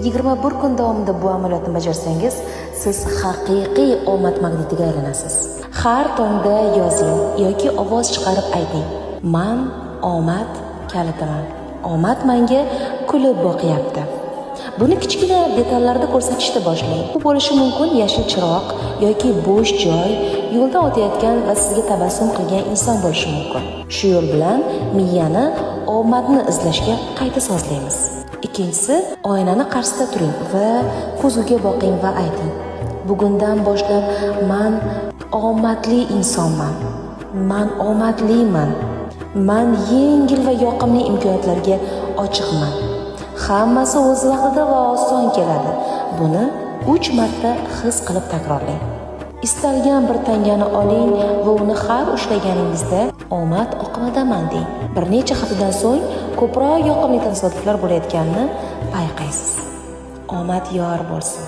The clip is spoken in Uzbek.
21 kun davomida bu amaliyotni bajarsangiz, siz haqiqiy omad magnitiga aylanasiz. Har tongda yozing yoki ovoz chiqarib ayting: "Men omad kalitiman. Omad menga kulib boqyapti." Buni kichkina detallarda ko'rsatishda boshlang. Bu bo'lishi mumkin yashil chiroq yoki bo'sh joy, yo'lda o'tayotgan va sizga tabassum qilgan inson bo'lishi mumkin. Shu yo'l bilan miyani omadni izlashga qayta sozlaymiz. Ikkinchisi, oynani qarshisida turing va ko'zguga boqing va ayting: "Bugundan boshlab men omadli insonman. Men omadliman. Men yengil va yoqimli imkoniyatlarga ochiqman. Hammasi o'z vaqtida va oson keladi." Buni 3 marta his qilib takrorlang. Istalgan bir tangani oling va uni har ushlaganingizda omad oqimidaman deng. Bir necha haftadan so'ng ko'proq yoqimli tasodiflar bo'layotganini payqaysiz. Omad yor bo'lsin.